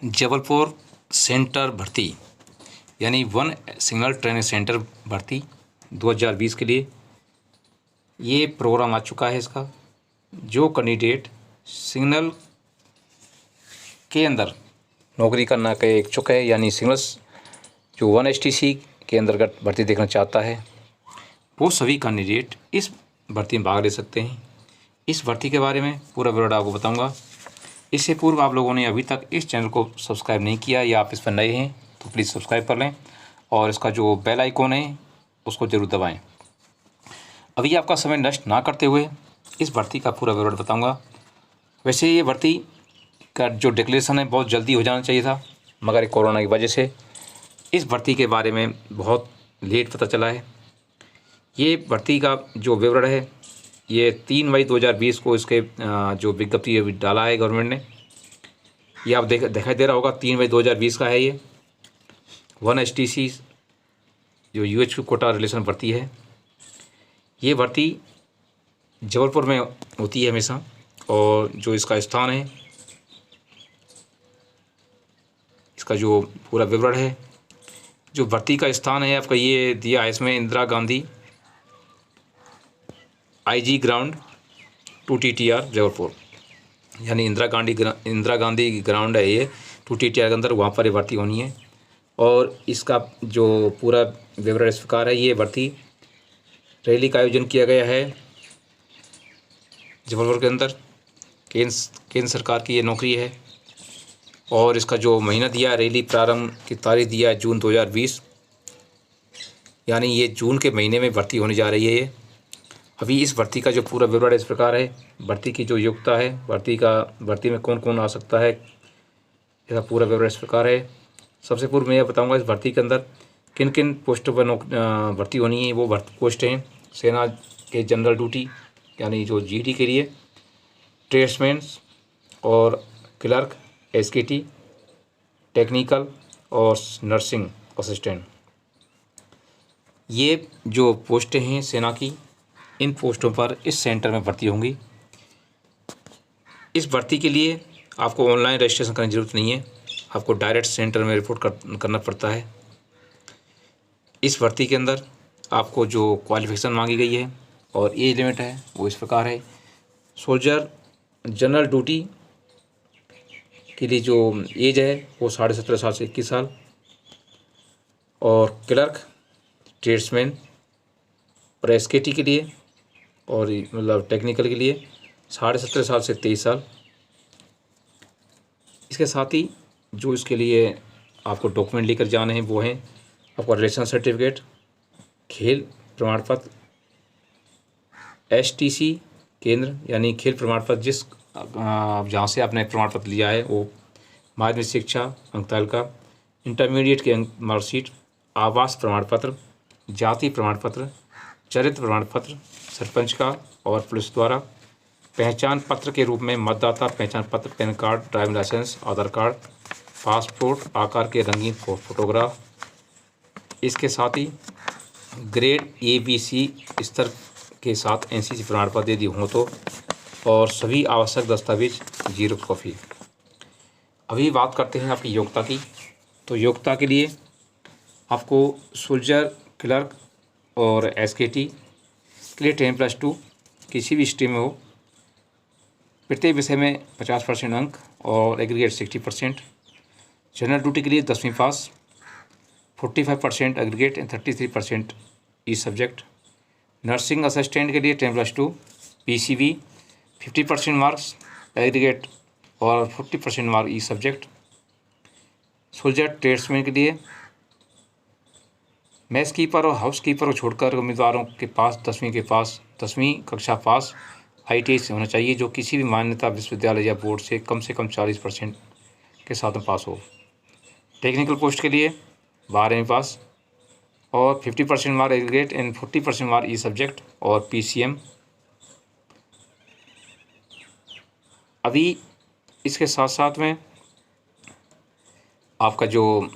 Jabalpur centre भर्ती यानी one signal training centre भर्ती 2020 के लिए ये प्रोग्राम आ चुका है। इसका जो कैंडिडेट सिग्नल के अंदर नौकरी करना के इच्छुक है यानी सिग्नल्स जो 1STC के अंतर्गत भर्ती देखना चाहता है वो सभी कैंडिडेट इस भर्ती में भाग ले सकते हैं। इस भर्ती के बारे में पूरा ब्यौरा आपको बताऊंगा। इससे पूर्व आप लोगों ने अभी तक इस चैनल को सब्सक्राइब नहीं किया या आप इस पर नए हैं तो प्लीज़ सब्सक्राइब कर लें और इसका जो बेल आइकॉन है उसको ज़रूर दबाएं। अभी आपका समय नष्ट ना करते हुए इस भर्ती का पूरा ब्यौरा बताऊंगा। वैसे ये भर्ती का जो डिक्लेरेशन है बहुत जल्दी हो जाना चाहिए था, मगर कोरोना की वजह से इस भर्ती के बारे में बहुत लेट पता चला है। ये भर्ती का जो विवरण है ये 3 मई 2020 को इसके जो विज्ञप्ति अभी डाला है गवर्नमेंट ने, ये आप दिखाई दे रहा होगा 3 मई 2020 का है। ये 1STC जो UHP कोटा रिलेशन भर्ती है, ये भर्ती जबलपुर में होती है हमेशा। और जो इसका स्थान है, इसका जो पूरा विवरण है, जो भर्ती का स्थान है आपका ये दिया है इसमें Indira Gandhi IG ground 2TTR Jabalpur, यानी इंदिरा गांधी ग्राउंड है ये 2TTR के अंदर, वहाँ पर ये भर्ती होनी है। और इसका जो पूरा विवरण इस प्रकार है। ये भर्ती रैली का आयोजन किया गया है जबलपुर के अंदर। केंद्र सरकार की ये नौकरी है और इसका जो महीना दिया, रैली प्रारंभ की तारीख दिया है जून 2020, यानी ये जून के महीने में भर्ती होने जा रही है ये। अभी इस भर्ती का जो पूरा विवरण इस प्रकार है। भर्ती की जो योग्यता है, भर्ती में कौन कौन आ सकता है, इसका पूरा विवरण इस प्रकार है। सबसे पूर्व मैं यह बताऊंगा इस भर्ती के अंदर किन किन पोस्टों पर भर्ती होनी है। वो पोस्ट हैं सेना के जनरल ड्यूटी यानी जो GD के लिए, ट्रेड्समैन और क्लर्क, SKT, टेक्निकल और नर्सिंग असिस्टेंट। ये जो पोस्टें हैं सेना की, इन पोस्टों पर इस सेंटर में भर्ती होंगी। इस भर्ती के लिए आपको ऑनलाइन रजिस्ट्रेशन करने की ज़रूरत नहीं है, आपको डायरेक्ट सेंटर में रिपोर्ट करना पड़ता है। इस भर्ती के अंदर आपको जो क्वालिफिकेशन मांगी गई है और एज लिमिट है वो इस प्रकार है। सोल्जर जनरल ड्यूटी के लिए जो एज है वो 17.5 साल से 21 साल, और क्लर्क, ट्रेड्समैन और SKT के लिए और मतलब टेक्निकल के लिए 17.5 साल से 23 साल। इसके साथ ही जो इसके लिए आपको डॉक्यूमेंट लेकर जाने हैं वो हैं आपका रिलेशन सर्टिफिकेट, खेल प्रमाण पत्र, STC केंद्र यानी खेल प्रमाण पत्र, जहाँ से आपने प्रमाण पत्र लिया है वो, माध्यमिक शिक्षा अंकतालिका, इंटरमीडिएट की मार्कशीट, आवास प्रमाण पत्र, जाति प्रमाण पत्र, चरित्र प्रमाण पत्र सरपंच का और पुलिस द्वारा, पहचान पत्र के रूप में मतदाता पहचान पत्र, पैन कार्ड, ड्राइविंग लाइसेंस, आधार कार्ड, पासपोर्ट आकार के रंगीन फोटोग्राफ। इसके साथ ही ग्रेड ABC स्तर के साथ NCC प्रमाण पत्र यदि हों तो, और सभी आवश्यक दस्तावेज जीरोक्स कॉपी। अभी बात करते हैं आपकी योग्यता की। तो योग्यता के लिए आपको सोल्जर, क्लर्क और SKT के लिए 10+2 किसी भी स्ट्रीम में हो, प्रत्येक विषय में 50% अंक और एग्रीगेट 60%। जनरल ड्यूटी के लिए 10वीं पास, 45% aggregate and 33% E subject. Nursing assistant के लिए 10+2 PCB, 50% मार्क्स एग्रीगेट और 40% मार्क ई सब्जेक्ट। सोल्जर ट्रेड्समैन के लिए मैस कीपर और हाउस कीपर को छोड़कर उम्मीदवारों के पास 10वीं कक्षा पास ITI से होना चाहिए, जो किसी भी मान्यता विश्वविद्यालय या बोर्ड से कम 40% के साथ में पास हो। टेक्निकल पोस्ट के लिए 12वीं पास और 50% mark aggregate and 40% mark E subject और PCM। अभी इसके साथ साथ में आपका जो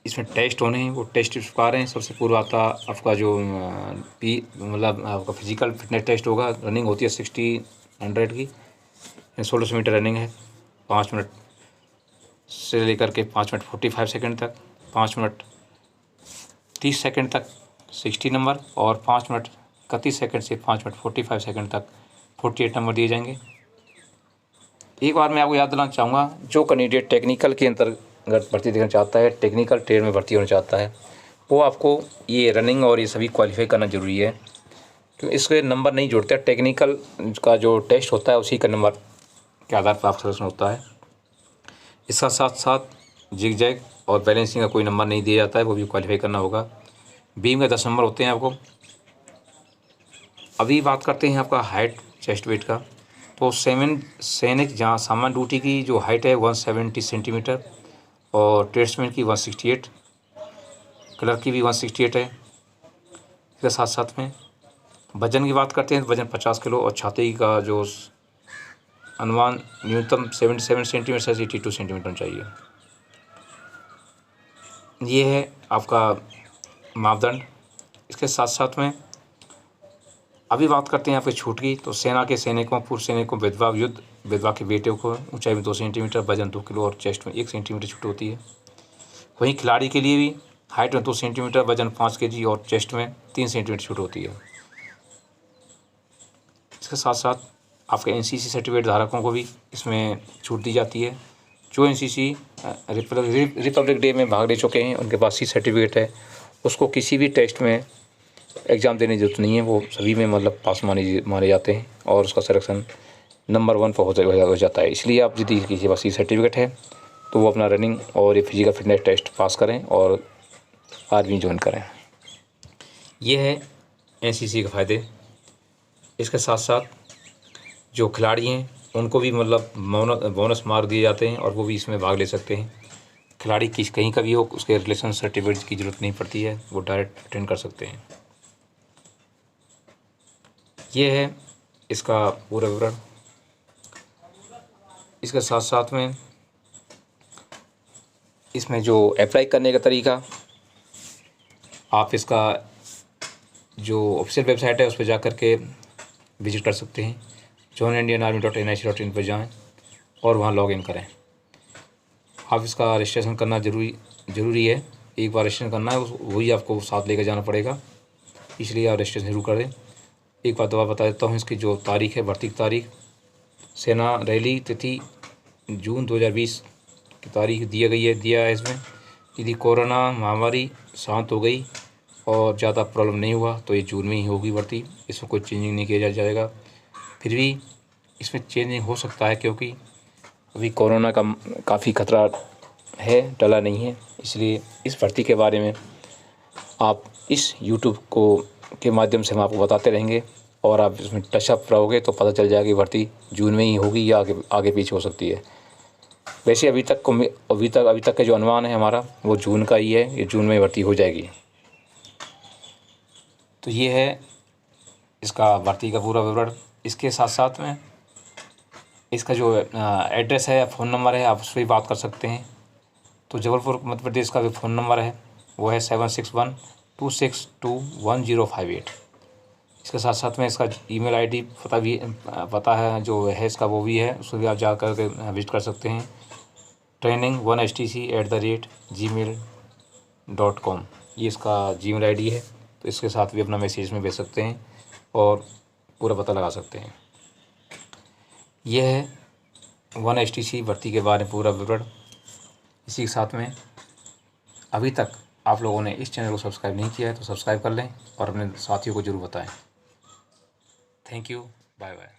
इसमें टेस्ट होने हैं वो टेस्ट इस प्रकार हैं। सबसे पूर्व आता आपका जो मतलब आपका फिजिकल फिटनेस टेस्ट होगा। रनिंग होती है 60, 100 की, 1600 मीटर रनिंग है, 5 मिनट से लेकर के 5 मिनट 45 सेकंड तक, 5 मिनट 30 सेकंड तक 60 नंबर, और 5 मिनट 31 सेकंड से 5 मिनट 45 सेकंड तक 48 नंबर दिए जाएंगे। एक बार मैं आपको याद दिलाना चाहूँगा, जो कैंडिडेट टेक्निकल के अंतर्गत भर्ती देना चाहता है, टेक्निकल ट्रेड में भर्ती होना चाहता है, वो आपको ये रनिंग और ये सभी क्वालिफाई करना ज़रूरी है, क्योंकि इसके नंबर नहीं जुड़ते। टेक्निकल का जो टेस्ट होता है उसी का नंबर के आधार पर आप सिलेक्शन होता है। इसका साथ साथ जिग जैग और बैलेंसिंग का कोई नंबर नहीं दिया जाता है, वो भी क्वालिफाई करना होगा। बीम के 10 नंबर होते हैं आपको। अभी बात करते हैं आपका हाइट चेस्ट वेट का। तो सैनिक जहाँ सामान्य ड्यूटी की जो हाइट है 170 सेंटीमीटर, और ट्रेड्समैन की 168, क्लर्क की भी 168 है। इसके साथ साथ में वजन की बात करते हैं तो वजन 50 किलो, और छाती का जो अनुमान न्यूनतम 77 सेंटीमीटर से 82 सेंटीमीटर चाहिए। ये है आपका मापदंड। इसके साथ साथ में अभी बात करते हैं आपके छूट की। तो सेना के सैनिकों, पूर्व सैनिकों, विधवा के बेटे को ऊंचाई में 2 सेंटीमीटर, वजन 2 किलो और चेस्ट में 1 सेंटीमीटर छूट होती है। वहीं खिलाड़ी के लिए भी हाइट में 2 सेंटीमीटर, वजन 5 केजी और चेस्ट में 3 सेंटीमीटर छूट होती है। इसके साथ साथ आपके एनसीसी सर्टिफिकेट धारकों को भी इसमें छूट दी जाती है। जो एनसीसी रिपब्लिक डे में भाग ले चुके हैं, उनके पास सी सर्टिफिकेट है, उसको किसी भी टेस्ट में एग्ज़ाम देने की ज़रूरत नहीं है, वो सभी में मतलब पास माने जाते हैं, और उसका सिलेक्शन नंबर 1 पर हो जाता है। इसलिए आप यदि किसी के पास सी सर्टिफिकेट है तो वो अपना रनिंग और ये फिजिकल फिटनेस टेस्ट पास करें और आर्मी ज्वाइन करें। ये है एनसीसी के फ़ायदे। इसके साथ साथ जो खिलाड़ी हैं उनको भी मतलब बोनस मार्क दिए जाते हैं, और वो भी इसमें भाग ले सकते हैं। खिलाड़ी कहीं का भी हो, उसके रिलेशन सर्टिफिकेट की ज़रूरत नहीं पड़ती है, वो डायरेक्ट अटेंड कर सकते हैं। ये है इसका पूरा विवरण। इसके साथ साथ में इसमें जो अप्लाई करने का तरीका, आप इसका जो ऑफिशियल वेबसाइट है उस पर जा कर के विजिट कर सकते हैं। joinindianarmy.nic.in पर जाएं और वहाँ लॉगिन करें। आप इसका रजिस्ट्रेशन करना ज़रूरी है। एक बार रजिस्ट्रेशन करना है, वही आपको साथ लेकर जाना पड़ेगा, इसलिए आप रजिस्ट्रेशन शुरू कर दें। एक बात दोबारा बता देता हूँ, इसकी जो तारीख़ है, भर्ती की तारीख, सेना रैली तिथि जून 2020 की तारीख दिया है इसमें। यदि कोरोना महामारी शांत हो गई और ज़्यादा प्रॉब्लम नहीं हुआ तो ये जून में ही होगी भर्ती, इसमें कोई चेंजिंग नहीं किया जाएगा। फिर भी इसमें चेंजिंग हो सकता है, क्योंकि अभी कोरोना का काफ़ी खतरा है, टला नहीं है। इसलिए इस भर्ती के बारे में आप इस यूट्यूब के माध्यम से हम आपको बताते रहेंगे, और आप इसमें टचअप रहोगे तो पता चल जाएगा कि भर्ती जून में ही होगी या आगे पीछे हो सकती है। वैसे अभी तक का जो अनुमान है हमारा, वो जून का ही है, ये जून में भर्ती हो जाएगी। तो ये है इसका भर्ती का पूरा विवरण। इसके साथ साथ में इसका जो एड्रेस है या फ़ोन नंबर है, आप उस पर भी बात कर सकते हैं। तो जबलपुर मध्य प्रदेश का भी फ़ोन नंबर है, वो है 7612621058। इसके साथ साथ में इसका ईमेल आईडी पता है जो है इसका, वो भी है, उसको भी आप जा कर के विजिट कर सकते हैं। training1stc@gmail.com, ये इसका जीमेल आईडी है। तो इसके साथ भी अपना मैसेज में भेज सकते हैं और पूरा पता लगा सकते हैं। यह है 1STC भर्ती के बारे में पूरा विवरण। इसी के साथ में अभी तक आप लोगों ने इस चैनल को सब्सक्राइब नहीं किया है तो सब्सक्राइब कर लें और अपने साथियों को ज़रूर बताएं। Thank you, bye bye.